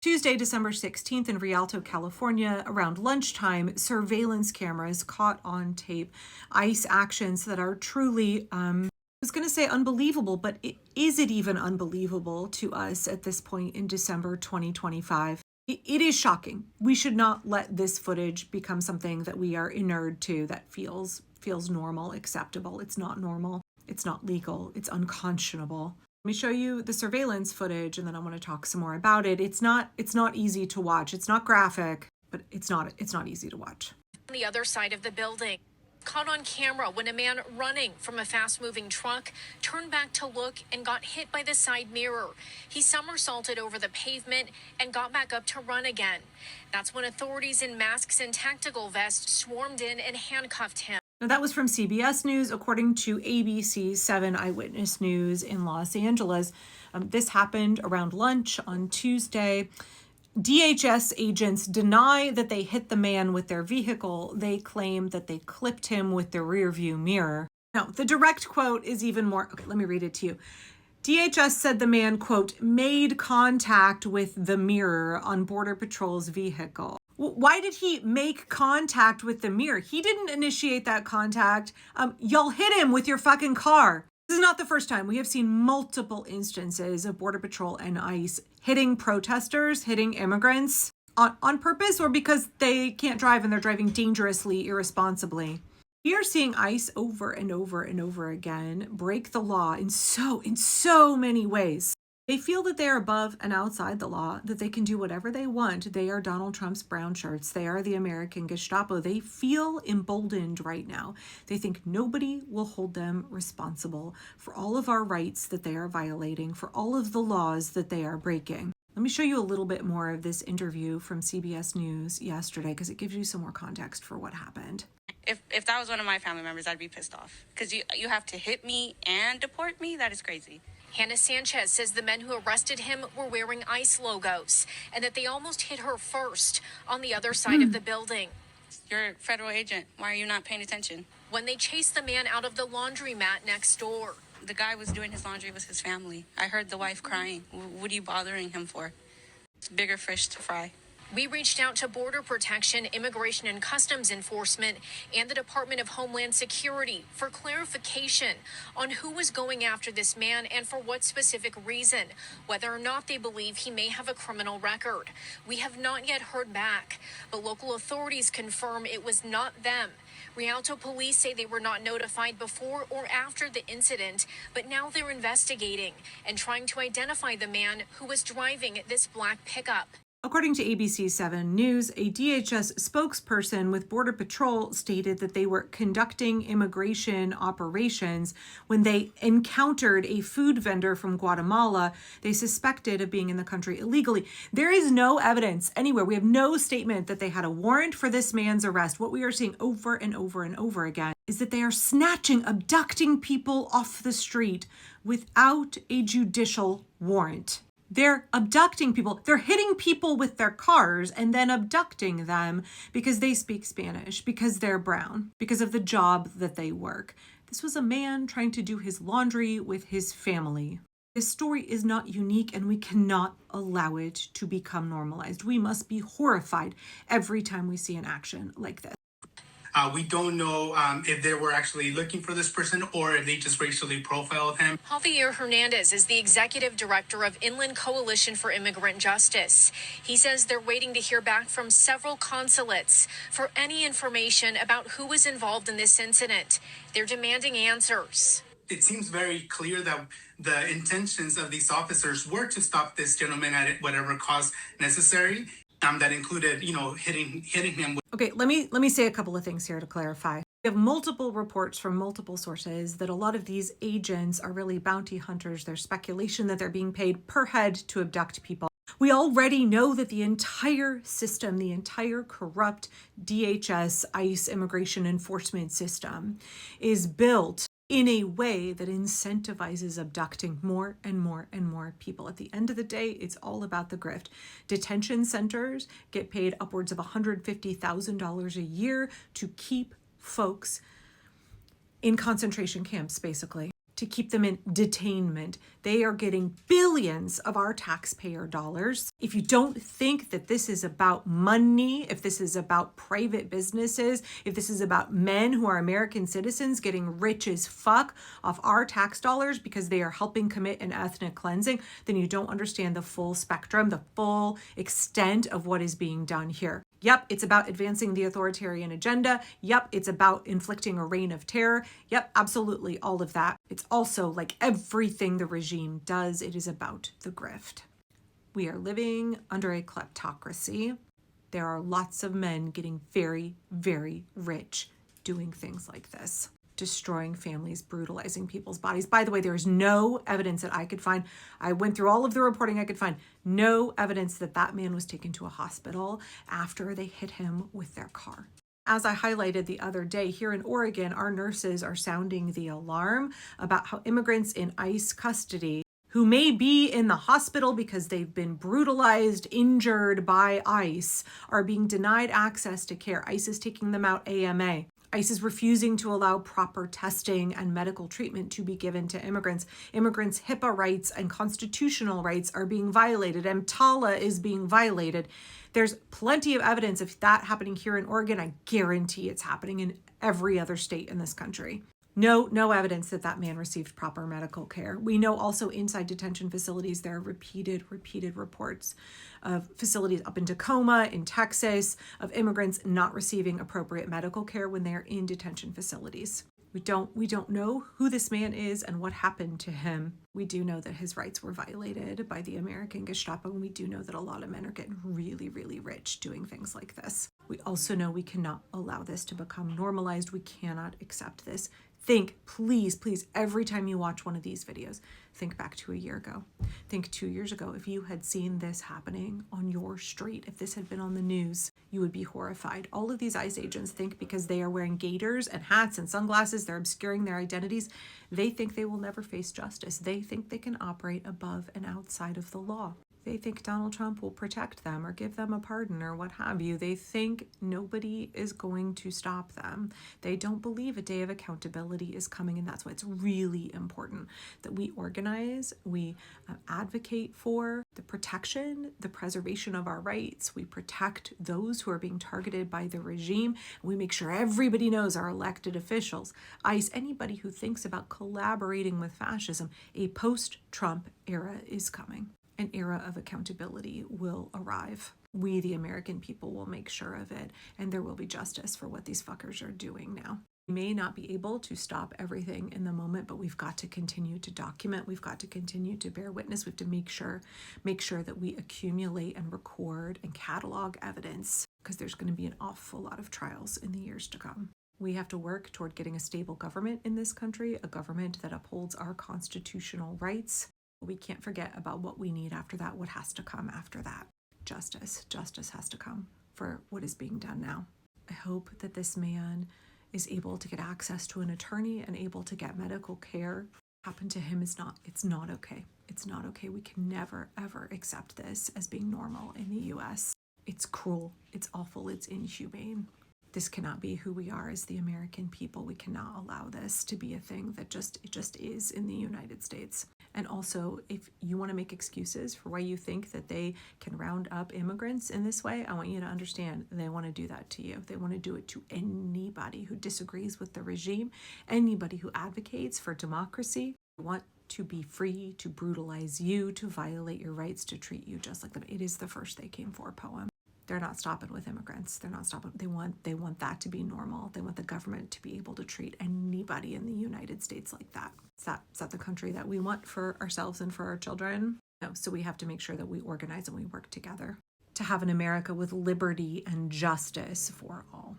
Tuesday, December 16th in Rialto, California, around lunchtime, surveillance cameras caught on tape ICE actions that are truly, I was going to say unbelievable, but is it even unbelievable to us at this point in December 2025? It is shocking. We should not let this footage become something that we are inured to, that feels normal, acceptable. It's not normal. It's not legal. It's unconscionable. Let me show you the surveillance footage, and then I want to talk some more about it. It's not easy to watch. It's not graphic, but it's not easy to watch. On the other side of the building, caught on camera when a man running from a fast-moving truck turned back to look and got hit by the side mirror. He somersaulted over the pavement and got back up to run again. That's when authorities in masks and tactical vests swarmed in and handcuffed him. Now, that was from CBS News, according to ABC's 7 Eyewitness News in Los Angeles. This happened around lunch on Tuesday. DHS agents deny that they hit the man with their vehicle. They claim that they clipped him with their rear view mirror. Now, the direct quote is even more. Okay, let me read it to you. DHS said the man, quote, made contact with the mirror on Border Patrol's vehicle. Why did he make contact with the mirror? He didn't initiate that contact. Y'all hit him with your fucking car. This is not the first time. We have seen multiple instances of Border Patrol and ICE hitting protesters, hitting immigrants on purpose or because they can't drive and they're driving dangerously, irresponsibly. We are seeing ICE over and over and over again break the law in so many ways. They feel that they are above and outside the law, that they can do whatever they want. They are Donald Trump's brown shirts. They are the American Gestapo. They feel emboldened right now. They think nobody will hold them responsible for all of our rights that they are violating, for all of the laws that they are breaking. Let me show you a little bit more of this interview from CBS News yesterday because it gives you some more context for what happened. If that was one of my family members, I'd be pissed off because you have to hit me and deport me. That is crazy. Hannah Sanchez says the men who arrested him were wearing ICE logos and that they almost hit her first on the other side of the building. You're a federal agent. Why are you not paying attention? When they chased the man out of the laundromat next door. The guy was doing his laundry with his family. I heard the wife crying. What are you bothering him for? It's bigger fish to fry. We reached out to Border Protection, Immigration and Customs Enforcement, and the Department of Homeland Security for clarification on who was going after this man and for what specific reason, whether or not they believe he may have a criminal record. We have not yet heard back, but local authorities confirm it was not them. Rialto police say they were not notified before or after the incident, but now they're investigating and trying to identify the man who was driving this black pickup. According to ABC 7 News, a DHS spokesperson with Border Patrol stated that they were conducting immigration operations when they encountered a food vendor from Guatemala they suspected of being in the country illegally. There is no evidence anywhere. We have no statement that they had a warrant for this man's arrest. What we are seeing over and over and over again is that they are snatching, abducting people off the street without a judicial warrant. They're abducting people. They're hitting people with their cars and then abducting them because they speak Spanish, because they're brown, because of the job that they work. This was a man trying to do his laundry with his family. This story is not unique and we cannot allow it to become normalized. We must be horrified every time we see an action like this. We don't know if they were actually looking for this person or if they just racially profiled him. Javier Hernandez is the executive director of Inland Coalition for Immigrant Justice. He says they're waiting to hear back from several consulates for any information about who was involved in this incident. They're demanding answers. It seems very clear that the intentions of these officers were to stop this gentleman at whatever cost necessary. That included, hitting him. Okay, let me say a couple of things here to clarify. We have multiple reports from multiple sources that a lot of these agents are really bounty hunters. There's speculation that they're being paid per head to abduct people. We already know that the entire system, the entire corrupt DHS, ICE immigration enforcement system is built in a way that incentivizes abducting more and more and more people. At the end of the day, it's all about the grift. Detention centers get paid upwards of $150,000 a year to keep folks in concentration camps, basically. to keep them in detainment. They are getting billions of our taxpayer dollars. If you don't think that this is about money, if this is about private businesses, if this is about men who are American citizens getting rich as fuck off our tax dollars because they are helping commit an ethnic cleansing, then you don't understand the full spectrum, the full extent of what is being done here. Yep, it's about advancing the authoritarian agenda. Yep, it's about inflicting a reign of terror. Yep, absolutely, all of that. It's also like everything the regime does, it is about the grift. We are living under a kleptocracy. There are lots of men getting very, very rich doing things like this, destroying families, brutalizing people's bodies. By the way, there is no evidence that I could find. I went through all of the reporting I could find. No evidence that that man was taken to a hospital after they hit him with their car. As I highlighted the other day, here in Oregon, our nurses are sounding the alarm about how immigrants in ICE custody who may be in the hospital because they've been brutalized, injured by ICE, are being denied access to care. ICE is taking them out AMA. ICE is refusing to allow proper testing and medical treatment to be given to immigrants. Immigrants' HIPAA rights and constitutional rights are being violated. EMTALA is being violated. There's plenty of evidence of that happening here in Oregon. I guarantee it's happening in every other state in this country. No evidence that that man received proper medical care. We know also inside detention facilities, there are repeated reports of facilities up in Tacoma, in Texas, of immigrants not receiving appropriate medical care when they're in detention facilities. We don't know who this man is and what happened to him. We do know that his rights were violated by the American Gestapo, and we do know that a lot of men are getting really, really rich doing things like this. We also know we cannot allow this to become normalized. We cannot accept this. Think, please, every time you watch one of these videos, think back to a year ago. Think 2 years ago, if you had seen this happening on your street, if this had been on the news, you would be horrified. All of these ICE agents think because they are wearing gaiters and hats and sunglasses, they're obscuring their identities, they think they will never face justice. They think they can operate above and outside of the law. They think Donald Trump will protect them or give them a pardon or what have you. They think nobody is going to stop them. They don't believe a day of accountability is coming, and that's why it's really important that we organize, we advocate for the protection, the preservation of our rights. We protect those who are being targeted by the regime. We make sure everybody knows, our elected officials, ICE, anybody who thinks about collaborating with fascism, a post-Trump era is coming. An era of accountability will arrive. We, the American people, will make sure of it, and there will be justice for what these fuckers are doing now. We may not be able to stop everything in the moment, but we've got to continue to document. We've got to continue to bear witness. We have to make sure that we accumulate and record and catalog evidence, because there's going to be an awful lot of trials in the years to come. We have to work toward getting a stable government in this country, a government that upholds our constitutional rights. We can't forget about what we need after that, what has to come after that. Justice. Justice has to come for what is being done now. I hope that this man is able to get access to an attorney and able to get medical care. What happened to him it's not okay. It's not okay. We can never, ever accept this as being normal in the US. It's cruel. It's awful. It's inhumane. This cannot be who we are as the American people. We cannot allow this to be a thing that it just is in the United States. And also, if you want to make excuses for why you think that they can round up immigrants in this way, I want you to understand they want to do that to you. They want to do it to anybody who disagrees with the regime, anybody who advocates for democracy. They want to be free to brutalize you, to violate your rights, to treat you just like them. It is the first they came for poem. They're not stopping with immigrants. They're not stopping. They want that to be normal. They want the government to be able to treat anybody in the United States like that. Is that the country that we want for ourselves and for our children? No. So we have to make sure that we organize and we work together to have an America with liberty and justice for all.